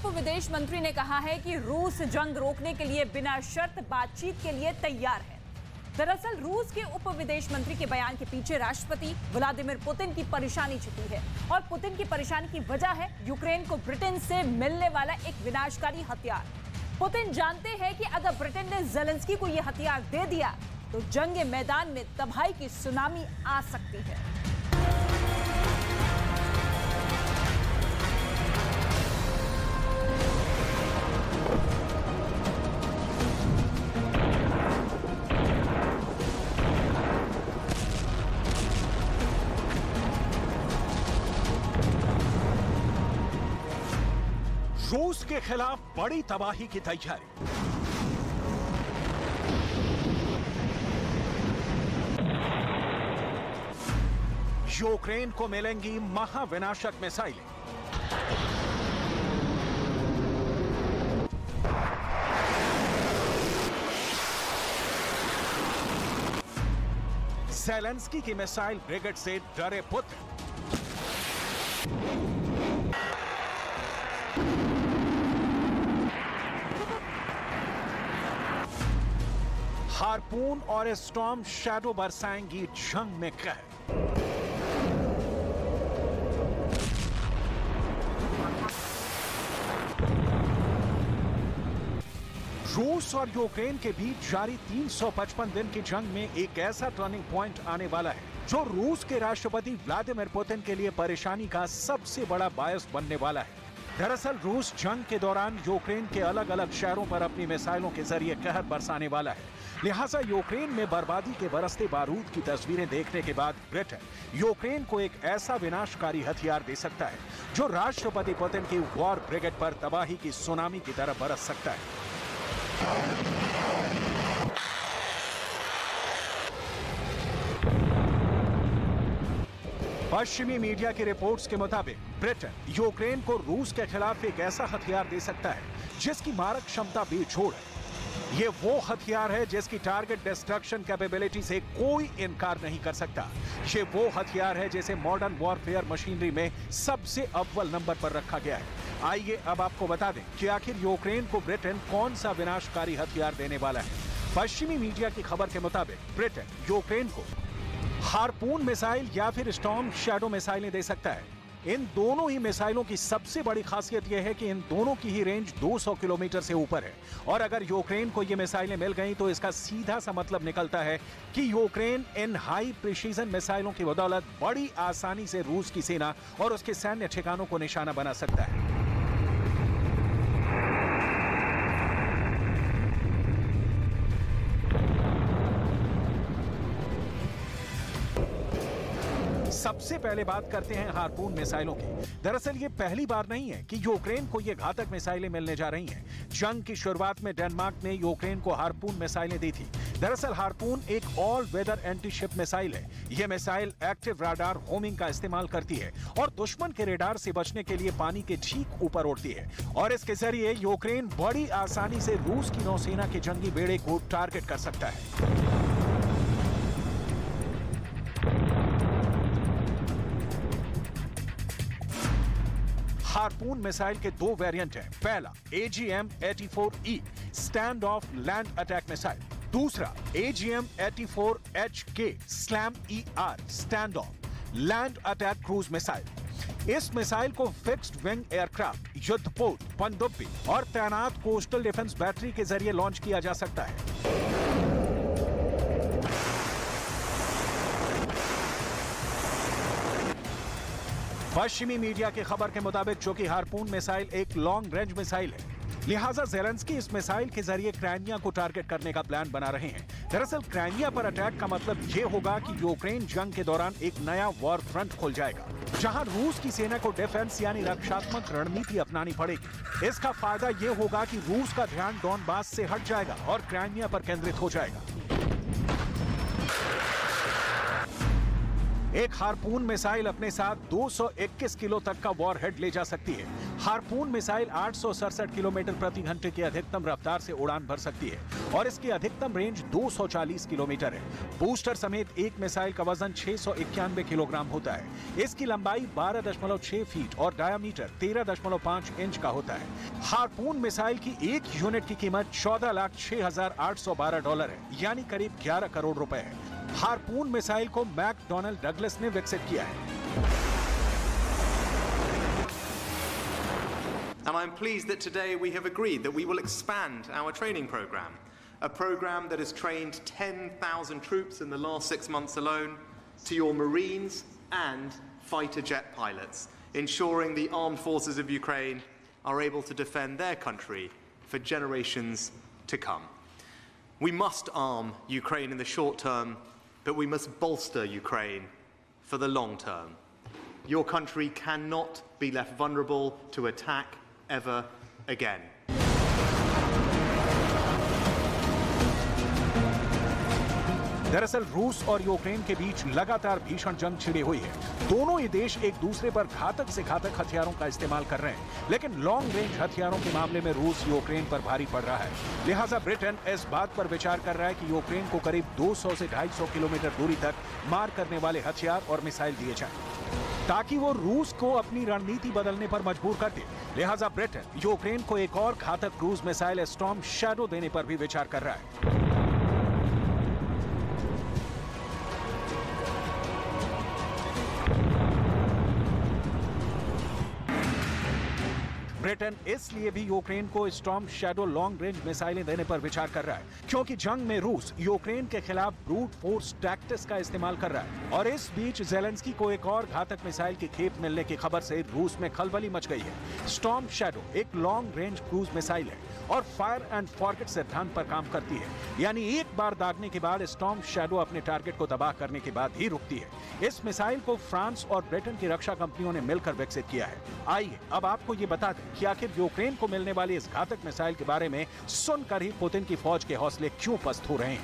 उप विदेश मंत्री ने कहा है कि रूस जंग रोकने के लिए बिना शर्त बातचीत के लिए तैयार है। दरअसल रूस के उप विदेश मंत्री के बयान के पीछे राष्ट्रपति व्लादिमीर पुतिन की परेशानी छिपी है और पुतिन की परेशानी की वजह है यूक्रेन को ब्रिटेन से मिलने वाला एक विनाशकारी हथियार। पुतिन जानते हैं कि अगर ब्रिटेन ने ज़ेलेंस्की को यह हथियार दे दिया तो जंग मैदान में तबाही की सुनामी आ सकती है। रूस के खिलाफ बड़ी तबाही की तैयारी। यूक्रेन को मिलेंगी महाविनाशक मिसाइलें। ज़ेलेंस्की की मिसाइल ब्रिगेड से डरे पुतिन। हार्पून और स्टॉर्म शैडो बरसाएंगी जंग में कहर। रूस और यूक्रेन के बीच जारी 355 दिन की जंग में एक ऐसा टर्निंग पॉइंट आने वाला है जो रूस के राष्ट्रपति व्लादिमीर पुतिन के लिए परेशानी का सबसे बड़ा बायस बनने वाला है। दरअसल रूस जंग के दौरान यूक्रेन के अलग अलग शहरों पर अपनी मिसाइलों के जरिए कहर बरसाने वाला है। लिहाजा यूक्रेन में बर्बादी के बरसते बारूद की तस्वीरें देखने के बाद ब्रिटेन यूक्रेन को एक ऐसा विनाशकारी हथियार दे सकता है जो राष्ट्रपति पुतिन की वॉर ब्रिगेड पर तबाही की सुनामी की तरह बरस सकता है। पश्चिमी मीडिया की रिपोर्ट्स के मुताबिक ब्रिटेन यूक्रेन को रूस के खिलाफ एक ऐसा हथियार दे सकता है जिसकी मारक क्षमता बेजोड़ है। ये वो हथियार है जिसकी टारगेट डिस्ट्रक्शन कैपेबिलिटी से कोई इनकार नहीं कर सकता। ये वो हथियार है जिसे मॉडर्न वॉरफेयर मशीनरी में सबसे अव्वल नंबर पर रखा गया है। आइए अब आपको बता दें कि आखिर यूक्रेन को ब्रिटेन कौन सा विनाशकारी हथियार देने वाला है। पश्चिमी मीडिया की खबर के मुताबिक ब्रिटेन यूक्रेन को हार्पून मिसाइल या फिर स्टॉर्म शैडो मिसाइलें दे सकता है। इन दोनों ही मिसाइलों की सबसे बड़ी खासियत यह है कि इन दोनों की ही रेंज 200 किलोमीटर से ऊपर है और अगर यूक्रेन को ये मिसाइलें मिल गईं तो इसका सीधा सा मतलब निकलता है कि यूक्रेन इन हाई प्रिसीजन मिसाइलों की बदौलत बड़ी आसानी से रूस की सेना और उसके सैन्य ठिकानों को निशाना बना सकता है। सबसे पहले बात करते हैं हार्पून मिसाइलों की। दरअसल ये पहली बार नहीं है कि यूक्रेन को ये घातक मिसाइलें मिलने जा रही हैं। जंग की शुरुआत में डेनमार्क ने यूक्रेन को हार्पून मिसाइलें दी थी। दरअसल हार्पून एक all weather anti ship missile है। यह मिसाइल एक्टिव राडार होमिंग का इस्तेमाल करती है और दुश्मन के रेडार से बचने के लिए पानी के ठीक ऊपर उड़ती है और इसके जरिए यूक्रेन बड़ी आसानी से रूस की नौसेना के जंगी बेड़े को टारगेट कर सकता है। हार्पून मिसाइल के दो वेरिएंट हैं। पहला AGM-84E stand of land attack missile, दूसरा AGM-84HK SLAM-ER stand of land attack cruise missile. इस मिसाइल को फिक्स्ड विंग एयरक्राफ्ट, युद्धपोत, पनडुब्बी और तैनात कोस्टल डिफेंस बैटरी के जरिए लॉन्च किया जा सकता है। पश्चिमी मीडिया की खबर के मुताबिक चूंकि हार्पून मिसाइल एक लॉन्ग रेंज मिसाइल है, लिहाजा ज़ेलेंस्की इस मिसाइल के जरिए क्राइमिया को टारगेट करने का प्लान बना रहे हैं। दरअसल क्राइमिया पर अटैक का मतलब ये होगा कि यूक्रेन जंग के दौरान एक नया वॉर फ्रंट खुल जाएगा, जहां रूस की सेना को डिफेंस यानी रक्षात्मक रणनीति अपनानी पड़ेगी। इसका फायदा ये होगा कि रूस का ध्यान डॉनबास से हट जाएगा और क्राइमिया पर केंद्रित हो जाएगा। एक हार्पून मिसाइल अपने साथ 221 किलो तक का वॉरहेड ले जा सकती है। हार्पून मिसाइल 867 किलोमीटर प्रति घंटे की अधिकतम रफ्तार से उड़ान भर सकती है और इसकी अधिकतम रेंज 240 किलोमीटर है। बूस्टर समेत एक मिसाइल का वजन 691 किलोग्राम होता है। इसकी लंबाई 12.6 फीट और डायामीटर 13.5 इंच का होता है। हार्पून मिसाइल की एक यूनिट की कीमत $14,06,812 है, यानी करीब 11 करोड़ रुपए है। हार्पून मिसाइल को मैकडॉनल्ड डगलस ने विकसित किया है। And I'm pleased that today we have agreed that we will expand our training program, a program that has trained 10,000 troops in the last 6 months alone, to your Marines and fighter jet pilots, ensuring the armed forces of Ukraine are able to defend their country for generations to come. We must arm Ukraine in the short term, but we must bolster Ukraine for the long term. Your country cannot be left vulnerable to attack ever again. दरअसल रूस और Ukraine के बीच लगातार भीषण जंग छिड़ी हुई है। दोनों ही देश एक दूसरे पर घातक से घातक हथियारों का इस्तेमाल कर रहे हैं, लेकिन लॉन्ग रेंज हथियारों के मामले में रूस यूक्रेन पर भारी पड़ रहा है। लिहाजा ब्रिटेन इस बात पर विचार कर रहा है कि यूक्रेन को करीब 200 से 250 किलोमीटर दूरी तक मार करने वाले हथियार और मिसाइल दिए जाएं, ताकि वो रूस को अपनी रणनीति बदलने पर मजबूर कर दे। लिहाजा ब्रिटेन यूक्रेन को एक और घातक क्रूज मिसाइल स्टॉर्म शैडो देने पर भी विचार कर रहा है। ब्रिटेन इसलिए भी यूक्रेन को स्टॉर्म शैडो लॉन्ग रेंज मिसाइलें देने पर विचार कर रहा है, क्योंकि जंग में रूस यूक्रेन के खिलाफ ब्रूट फोर्स टैक्टिक्स का इस्तेमाल कर रहा है। और इस बीच ज़ेलेंस्की को एक और घातक मिसाइल की खेप मिलने की खबर से रूस में खलबली मच गई है। स्टॉर्म शैडो एक लॉन्ग रेंज क्रूज मिसाइल है और फायर एंड फॉरगेट सिद्धांत पर काम करती है, यानी एक बार दागने के बाद स्टॉर्म शैडो अपने टारगेट को तबाह करने के बाद ही रुकती है। इस मिसाइल को फ्रांस और ब्रिटेन की रक्षा कंपनियों ने मिलकर विकसित किया है। आइए अब आपको ये बता दें कि आखिर यूक्रेन को मिलने वाली इस घातक मिसाइल के बारे में सुनकर ही पुतिन की फौज के हौसले क्यों पस्त हो रहे हैं।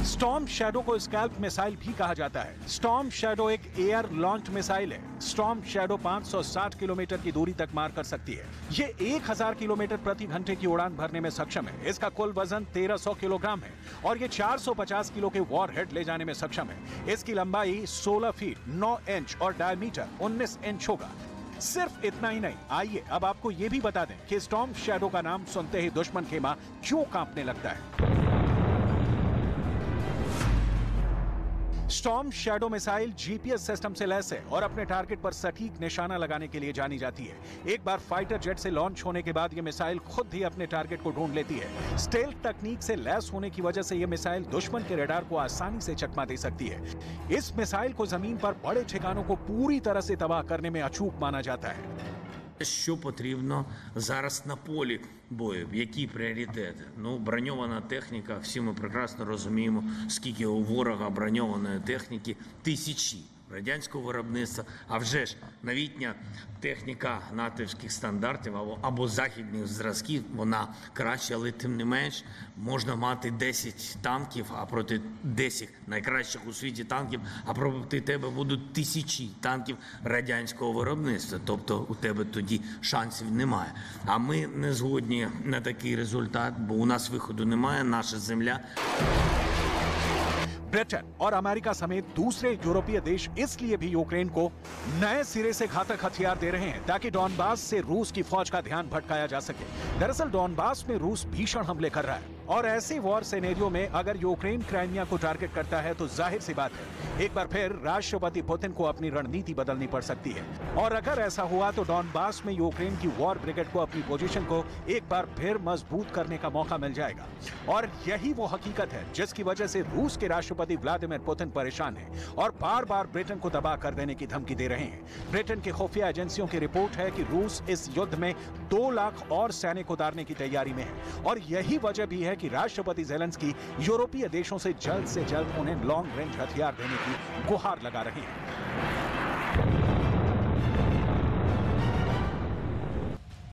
स्टॉर्म शैडो को स्कैल्प मिसाइल भी कहा जाता है। स्टॉर्म शैडो एक एयर लॉन्च मिसाइल है। स्टॉर्म शैडो 560 किलोमीटर की दूरी तक मार कर सकती है। ये 1000 किलोमीटर प्रति घंटे की उड़ान भरने में सक्षम है। इसका कुल वजन 1300 किलोग्राम है और ये 450 किलो के वॉरहेड ले जाने में सक्षम है। इसकी लंबाई 16 फीट 9 इंच और डायमीटर 19 इंच होगा। सिर्फ इतना ही नहीं, आइए अब आपको ये भी बता दें कि स्टॉर्म शैडो का नाम सुनते ही दुश्मन खेमा क्यों कांपने लगता है। Storm shadow missile GPS system से लैस है और अपने टारगेट पर सटीक निशाना लगाने के लिए जानी जाती है। एक बार फाइटर जेट से लॉन्च होने के बाद यह मिसाइल खुद ही अपने टारगेट को ढूंढ लेती है। स्टेल्थ तकनीक से लैस होने की वजह से यह मिसाइल दुश्मन के रडार को आसानी से चकमा दे सकती है। इस मिसाइल को जमीन पर बड़े ठिकानों को पूरी तरह से तबाह करने में अचूक माना जाता है। Що потрібно зараз на полі бою? Які пріоритети? Ну, броньована техніка, всі ми прекрасно розуміємо, скільки у ворога броньованої техніки, тисячі радянського виробництва, а вже ж новітня техніка натівських стандартів або західних зразків, вона краще, але тим не менш можна мати 10 танків, а проти 10 найкращих у світі танків, а проти тебе будуть тисячі танків радянського виробництва, тобто у тебе тоді шансів немає. А ми не згодні на такий результат, бо у нас виходу немає, наша земля. ब्रिटेन और अमेरिका समेत दूसरे यूरोपीय देश इसलिए भी यूक्रेन को नए सिरे से घातक हथियार दे रहे हैं ताकि डॉनबास से रूस की फौज का ध्यान भटकाया जा सके। दरअसल डॉनबास में रूस भीषण हमले कर रहा है और ऐसे वॉर सिनेरियो में अगर यूक्रेन क्राइमिया को टारगेट करता है तो जाहिर सी बात है एक बार फिर राष्ट्रपति पुतिन को अपनी रणनीति बदलनी पड़ सकती है। और अगर ऐसा हुआ तो डॉनबास में यूक्रेन की वॉर ब्रिगेड को अपनी पोजीशन को एक बार फिर मजबूत करने का मौका मिल जाएगा। और यही वो हकीकत है जिसकी वजह से रूस के राष्ट्रपति व्लादिमीर पुतिन परेशान है और बार बार ब्रिटेन को तबाह कर देने की धमकी दे रहे हैं। ब्रिटेन की खुफिया एजेंसियों की रिपोर्ट है कि रूस इस युद्ध में 2 लाख और सैनिक उतारने की तैयारी में है और यही वजह भी है कि राष्ट्रपति ज़ेलेंस्की यूरोपीय देशों से जल्द उन्हें लॉन्ग रेंज हथियार देने की गुहार लगा रहे हैं।